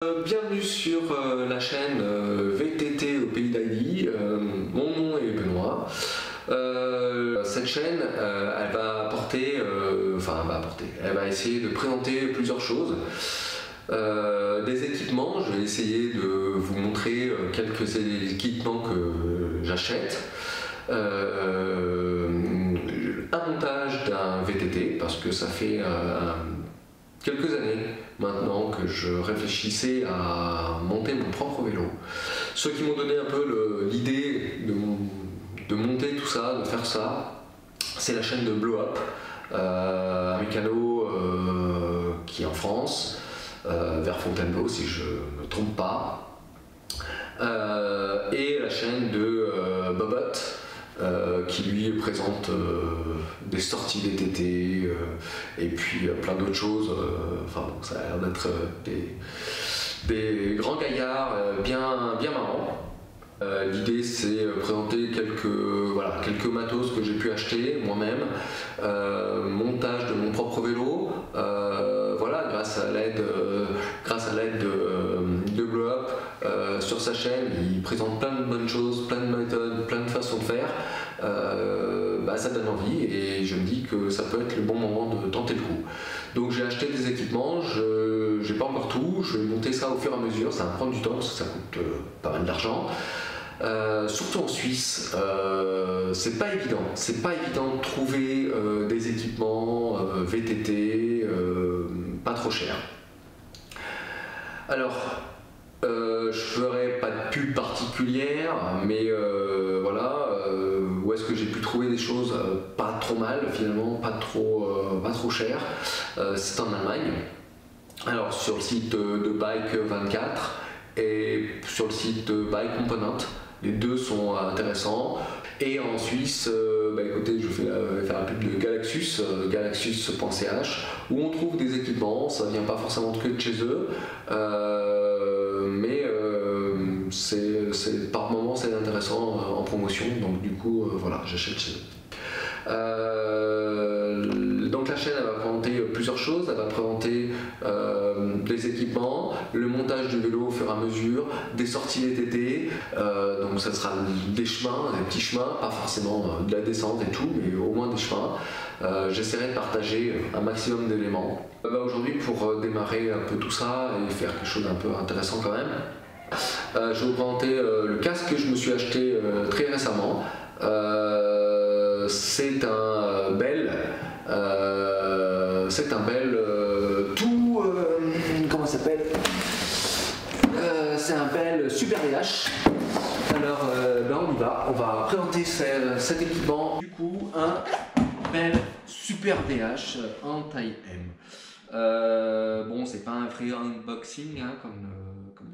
Bienvenue sur la chaîne VTT au pays d'Ailly. Mon nom est Benoît. Cette chaîne, elle va apporter, elle va essayer de présenter plusieurs choses. Des équipements, je vais essayer de vous montrer quelques équipements que j'achète. Un montage d'un VTT, parce que ça fait quelques années maintenant que je réfléchissais à monter mon propre vélo. Ceux qui m'ont donné un peu l'idée de monter tout ça, de faire ça, c'est la chaîne de Blow Up, un mécano qui est en France, vers Fontainebleau si je ne me trompe pas, et la chaîne de Bobot, qui lui présente des sorties VTT et puis plein d'autres choses. Enfin bon, ça a l'air d'être des grands gaillards bien marrants. L'idée c'est présenter quelques matos que j'ai pu acheter moi-même, montage de mon propre vélo, grâce à l'aide de Blow Up. Sur sa chaîne, il présente plein de bonnes choses, plein de méthodes, plein de façons de faire. Ça donne envie et je me dis que ça peut être le bon moment de tenter le coup. Donc j'ai acheté des équipements, je n'ai pas encore tout, je vais monter ça au fur et à mesure, ça va prendre du temps parce que ça coûte pas mal d'argent. Surtout en Suisse, c'est pas évident de trouver des équipements VTT pas trop chers. Alors, je ferai pas de pub particulière, mais où est-ce que j'ai pu trouver des choses pas trop mal finalement, pas trop chères, c'est en Allemagne. Alors sur le site de Bike 24 et sur le site de Bike Component, les deux sont intéressants. Et en Suisse, écoutez, je vais faire la pub de Galaxus, galaxus.ch, où on trouve des équipements. Ça vient pas forcément que de chez eux, mais par moment c'est intéressant en promotion, donc du coup j'achète chez eux. Donc la chaîne elle va présenter plusieurs choses, elle va présenter des équipements, le montage du vélo au fur et à mesure, des sorties VTT, donc ça sera des chemins, des petits chemins, pas forcément de la descente et tout, mais au moins des chemins. J'essaierai de partager un maximum d'éléments. Aujourd'hui, pour démarrer un peu tout ça et faire quelque chose d'un peu intéressant quand même, je vais vous présenter le casque que je me suis acheté très récemment. C'est un Bell, comment ça s'appelle, c'est un Bell Super DH. Alors on va présenter cet équipement. Du coup, un Bell Super DH en taille M. Bon, c'est pas un vrai unboxing comme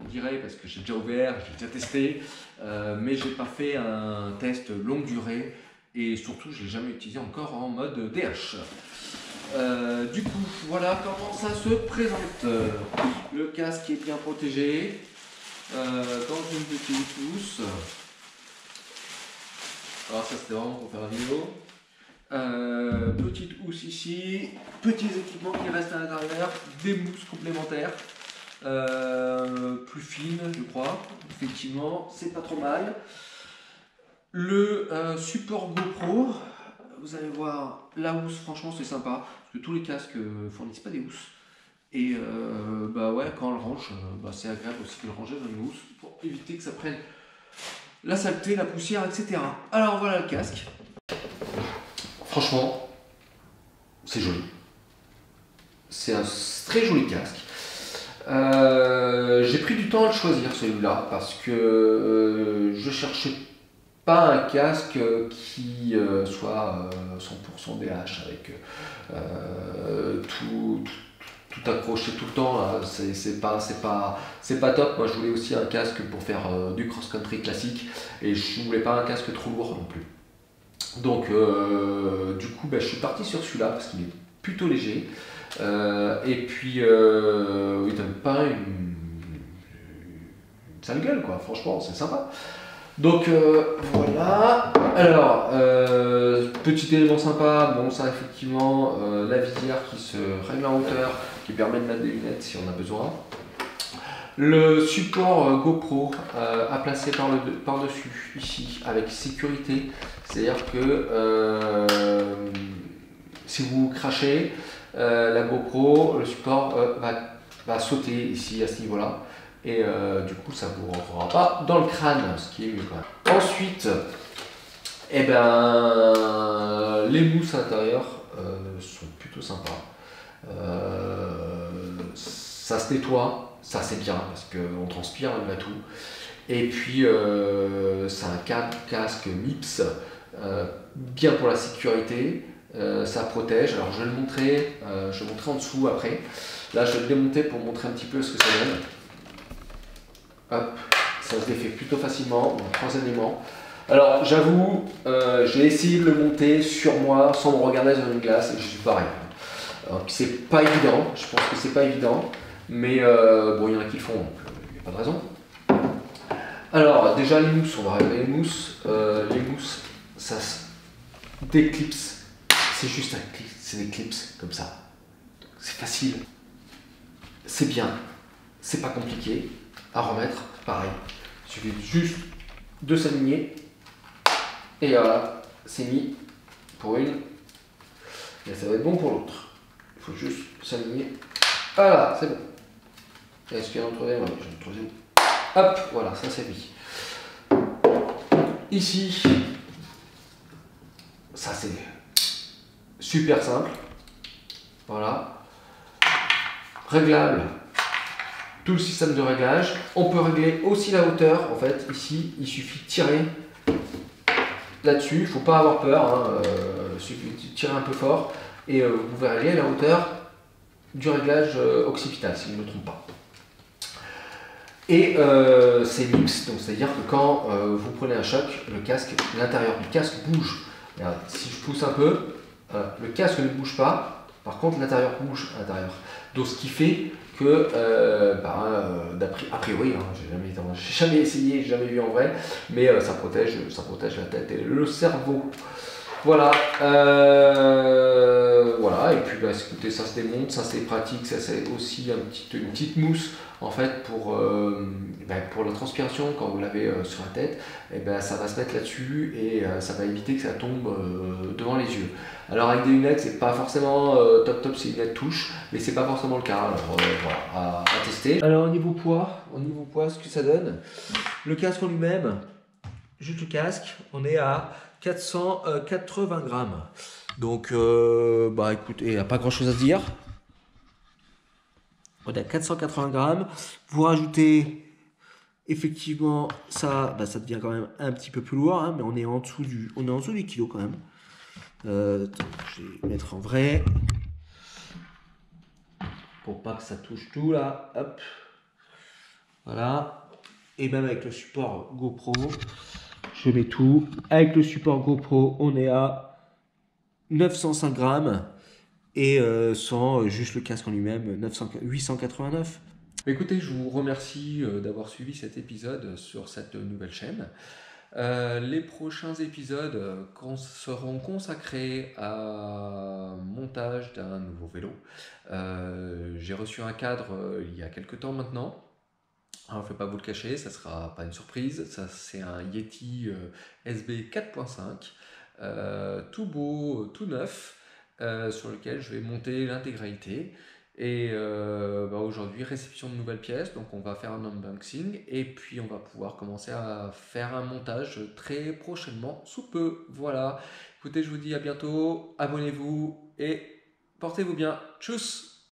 on dirait, parce que j'ai déjà ouvert, j'ai déjà testé, mais j'ai pas fait un test longue durée et surtout je l'ai jamais utilisé encore en mode DH. Du coup, voilà comment ça se présente. Le casque est bien protégé dans une petite housse. Alors ça c'était vraiment pour faire la vidéo. Petite housse ici, petits équipements qui restent à l'intérieur, des mousses complémentaires, plus fines je crois, effectivement c'est pas trop mal. Le support GoPro, vous allez voir la housse, franchement c'est sympa, parce que tous les casques fournissent pas des housses. Et quand on le range, c'est agréable aussi de le ranger dans une housse pour éviter que ça prenne la saleté, la poussière, etc. Alors voilà le casque. Franchement, c'est joli. C'est un très joli casque. J'ai pris du temps à le choisir celui-là parce que je cherchais pas un casque qui soit 100% DH avec tout accroché tout le temps. C'est pas top. Moi je voulais aussi un casque pour faire du cross-country classique et je voulais pas un casque trop lourd non plus. Donc du coup je suis parti sur celui-là parce qu'il est plutôt léger et puis il donne pas une sale gueule quoi, franchement c'est sympa. Donc voilà. Alors petit élément sympa, bon ça effectivement la visière qui se règle en hauteur, qui permet de mettre des lunettes si on a besoin. Le support GoPro à placer par-dessus, ici, avec sécurité. C'est-à-dire que si vous crachez, la GoPro, le support va sauter ici à ce niveau-là. Et du coup, ça ne vous rentrera pas dans le crâne, ce qui est mieux quand même. Ensuite, eh ben, les mousses à l'intérieur sont plutôt sympas. Ça se nettoie, ça c'est bien parce qu'on transpire malgré tout. Et puis c'est un casque MIPS, bien pour la sécurité, ça protège. Alors je vais le montrer, en dessous après. Là je vais le démonter pour montrer un petit peu ce que ça donne. Hop, ça se défait plutôt facilement, donc 3 éléments. Alors j'avoue, j'ai essayé de le monter sur moi sans me regarder dans une glace et je suis pareil. C'est pas évident, je pense que c'est pas évident, mais bon, il y en a qui le font, donc il n'y a pas de raison. Alors déjà les mousses, on va régler les mousses. Les mousses, ça se déclipse, c'est juste un clip, c'est des clips comme ça. C'est facile, c'est bien, c'est pas compliqué à remettre, pareil. Il suffit juste de s'aligner et voilà, c'est mis pour une et ça va être bon pour l'autre. Il faut juste s'aligner. Voilà, c'est bon. Est-ce qu'il y a un troisième? Oui, j'ai un troisième. Hop, voilà, ça c'est mis. Ici, ça c'est super simple. Voilà. Réglable. Tout le système de réglage. On peut régler aussi la hauteur. En fait, ici, il suffit de tirer là-dessus. Il ne faut pas avoir peur. Hein. Il suffit de tirer un peu fort. Et vous pouvez régler la hauteur du réglage occipital, si je ne me trompe pas. Et c'est MIPS, donc c'est-à-dire que quand vous prenez un choc, l'intérieur du casque bouge. Regardez, si je pousse un peu, le casque ne bouge pas, par contre l'intérieur bouge à l'intérieur. Donc ce qui fait que, a priori, hein, j'ai jamais essayé, j'ai jamais vu en vrai, mais ça protège la tête et le cerveau. Voilà, voilà, et puis écoutez, ça se démonte, ça c'est pratique, ça c'est aussi une petite mousse en fait pour la transpiration quand vous l'avez sur la tête, et ça va se mettre là-dessus et ça va éviter que ça tombe devant les yeux. Alors avec des lunettes, c'est pas forcément top si les lunettes touchent, mais c'est pas forcément le cas, alors voilà, à tester. Alors au niveau poids, ce que ça donne, le casque en lui-même, juste le casque, on est à 480 grammes. Donc, écoutez, il n'y a pas grand chose à dire. On est à 480 grammes. Vous rajoutez, effectivement, ça devient quand même un petit peu plus lourd, hein, mais on est en dessous du kilo quand même. Je vais mettre en vrai. Pour pas que ça touche tout là. Hop. Voilà. Et même avec le support GoPro. Je mets tout. Avec le support GoPro, on est à 905 grammes. Et sans juste le casque en lui-même, 889. Écoutez, je vous remercie d'avoir suivi cet épisode sur cette nouvelle chaîne. Les prochains épisodes seront consacrés à montage d'un nouveau vélo. J'ai reçu un cadre il y a quelques temps maintenant. Alors, je ne vais pas vous le cacher, ça ne sera pas une surprise. Ça, c'est un Yeti SB 4.5, tout beau, tout neuf, sur lequel je vais monter l'intégralité. Et aujourd'hui, réception de nouvelles pièces, donc on va faire un unboxing et puis on va pouvoir commencer à faire un montage très prochainement, sous peu. Voilà, écoutez, je vous dis à bientôt, abonnez-vous et portez-vous bien. Tchuss!